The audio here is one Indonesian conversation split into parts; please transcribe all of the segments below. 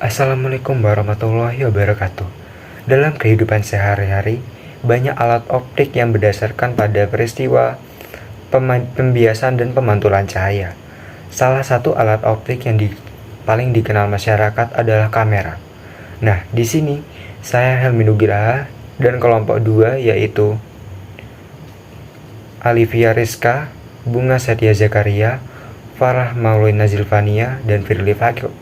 Assalamualaikum warahmatullahi wabarakatuh. Dalam kehidupan sehari-hari, banyak alat optik yang berdasarkan pada peristiwa pembiasan dan pemantulan cahaya. Salah satu alat optik yang paling dikenal masyarakat adalah kamera. Nah, di sini saya Helmi Nugraha dan kelompok 2 yaitu Alivia Rizka, Bunga Satya Zakaria, Farah Maulina Zilvania, dan Firly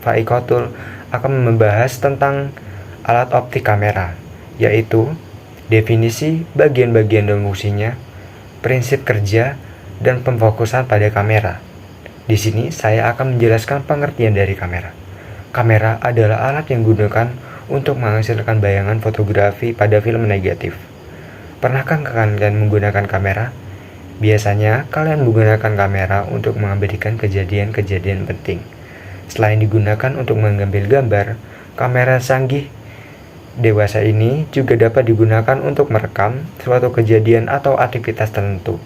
Faikotul akan membahas tentang alat optik kamera, yaitu definisi, bagian-bagian dan fungsinya, prinsip kerja, dan pemfokusan pada kamera. Di sini saya akan menjelaskan pengertian dari kamera. Kamera adalah alat yang digunakan untuk menghasilkan bayangan fotografi pada film negatif. Pernahkah kalian menggunakan kamera? Biasanya kalian menggunakan kamera untuk mengabadikan kejadian-kejadian penting. Selain digunakan untuk mengambil gambar, kamera canggih dewasa ini juga dapat digunakan untuk merekam suatu kejadian atau aktivitas tertentu,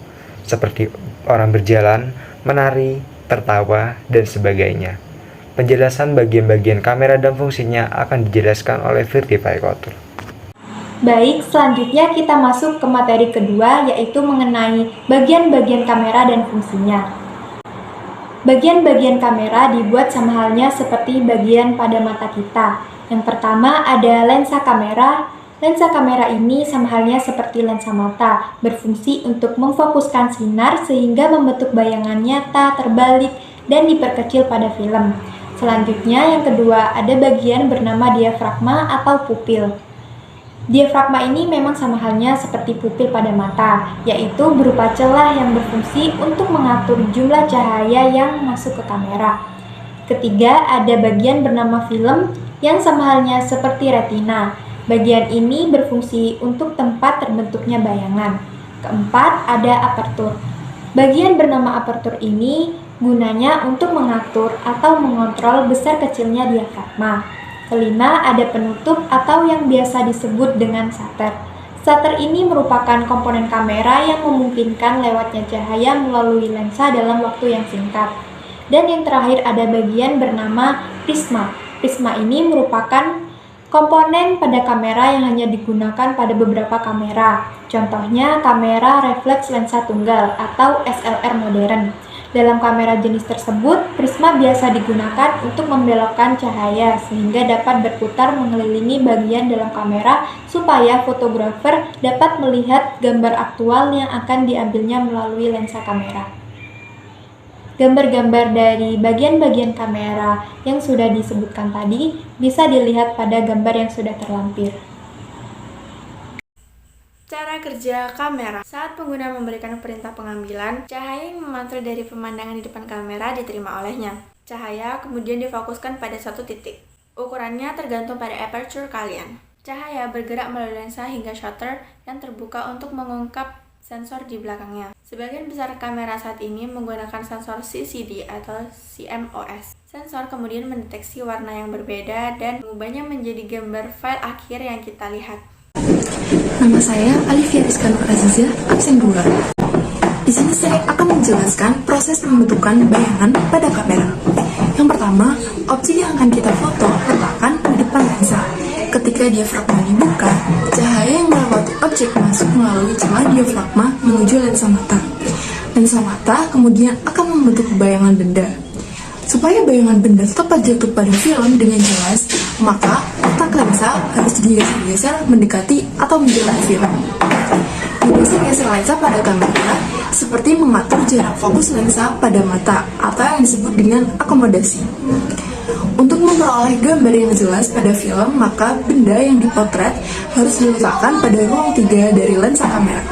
seperti orang berjalan, menari, tertawa, dan sebagainya. Penjelasan bagian-bagian kamera dan fungsinya akan dijelaskan oleh Firly Faikotul. Baik, selanjutnya kita masuk ke materi kedua, yaitu mengenai bagian-bagian kamera dan fungsinya. Bagian-bagian kamera dibuat sama halnya seperti bagian pada mata kita. Yang pertama ada lensa kamera. Lensa kamera ini sama halnya seperti lensa mata, berfungsi untuk memfokuskan sinar sehingga membentuk bayangan nyata, terbalik, dan diperkecil pada film. Selanjutnya yang kedua ada bagian bernama diafragma atau pupil. Diafragma ini memang sama halnya seperti pupil pada mata, yaitu berupa celah yang berfungsi untuk mengatur jumlah cahaya yang masuk ke kamera. Ketiga, ada bagian bernama film yang sama halnya seperti retina. Bagian ini berfungsi untuk tempat terbentuknya bayangan. Keempat, ada apertur. Bagian bernama apertur ini gunanya untuk mengatur atau mengontrol besar kecilnya diafragma. Kelima, ada penutup atau yang biasa disebut dengan shutter. Shutter ini merupakan komponen kamera yang memungkinkan lewatnya cahaya melalui lensa dalam waktu yang singkat. Dan yang terakhir ada bagian bernama prisma. Prisma ini merupakan komponen pada kamera yang hanya digunakan pada beberapa kamera. Contohnya kamera refleks lensa tunggal atau SLR modern. Dalam kamera jenis tersebut, prisma biasa digunakan untuk membelokkan cahaya sehingga dapat berputar mengelilingi bagian dalam kamera supaya fotografer dapat melihat gambar aktual yang akan diambilnya melalui lensa kamera. Gambar-gambar dari bagian-bagian kamera yang sudah disebutkan tadi bisa dilihat pada gambar yang sudah terlampir. Cara kerja kamera. Saat pengguna memberikan perintah pengambilan, cahaya yang memantul dari pemandangan di depan kamera diterima olehnya. Cahaya kemudian difokuskan pada satu titik. Ukurannya tergantung pada aperture kalian. Cahaya bergerak melalui lensa hingga shutter yang terbuka untuk mengungkap sensor di belakangnya. Sebagian besar kamera saat ini menggunakan sensor CCD atau CMOS. Sensor kemudian mendeteksi warna yang berbeda dan mengubahnya menjadi gambar file akhir yang kita lihat. Nama saya Alivia Rizka Nur Aziza, absen 2. Di sini saya akan menjelaskan proses pembentukan bayangan pada kamera. Yang pertama, objek yang akan kita foto letakkan di depan lensa. Ketika diafragma dibuka, cahaya yang melewati objek masuk melalui celah diafragma menuju lensa mata. Lensa mata kemudian akan membentuk bayangan benda. Supaya bayangan benda tepat jatuh pada film dengan jelas, maka letak lensa harus digeser-geser mendekati atau menjelang film. Menggeser-geser lensa pada kamera seperti mengatur jarak fokus lensa pada mata atau yang disebut dengan akomodasi. Untuk memperoleh gambar yang jelas pada film, maka benda yang dipotret harus diletakkan pada ruang 3 dari lensa kamera.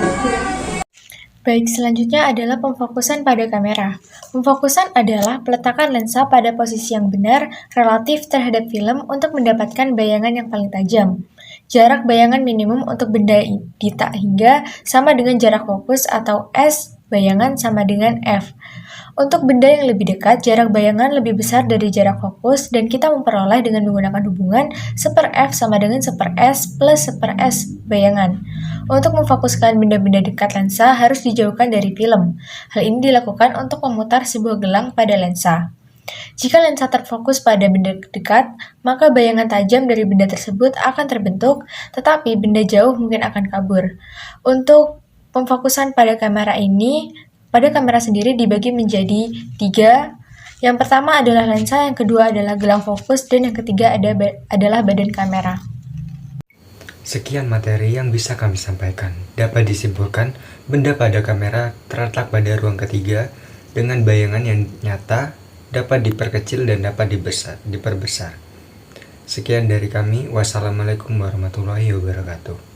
Baik, selanjutnya adalah pemfokusan pada kamera. Pemfokusan adalah peletakan lensa pada posisi yang benar relatif terhadap film untuk mendapatkan bayangan yang paling tajam. Jarak bayangan minimum untuk benda dita hingga sama dengan jarak fokus atau S, bayangan sama dengan F. Untuk benda yang lebih dekat, jarak bayangan lebih besar dari jarak fokus dan kita memperoleh dengan menggunakan hubungan 1/F sama dengan 1/S plus 1/S bayangan. Untuk memfokuskan benda-benda dekat lensa harus dijauhkan dari film. Hal ini dilakukan untuk memutar sebuah gelang pada lensa. Jika lensa terfokus pada benda dekat, maka bayangan tajam dari benda tersebut akan terbentuk, tetapi benda jauh mungkin akan kabur. Untuk pemfokusan pada kamera sendiri dibagi menjadi 3. Yang pertama adalah lensa, yang kedua adalah gelang fokus, dan yang ketiga adalah badan kamera. Sekian materi yang bisa kami sampaikan. Dapat disimpulkan, benda pada kamera terletak pada ruang ketiga dengan bayangan yang nyata, dapat diperkecil dan dapat diperbesar. Sekian dari kami. Wassalamualaikum warahmatullahi wabarakatuh.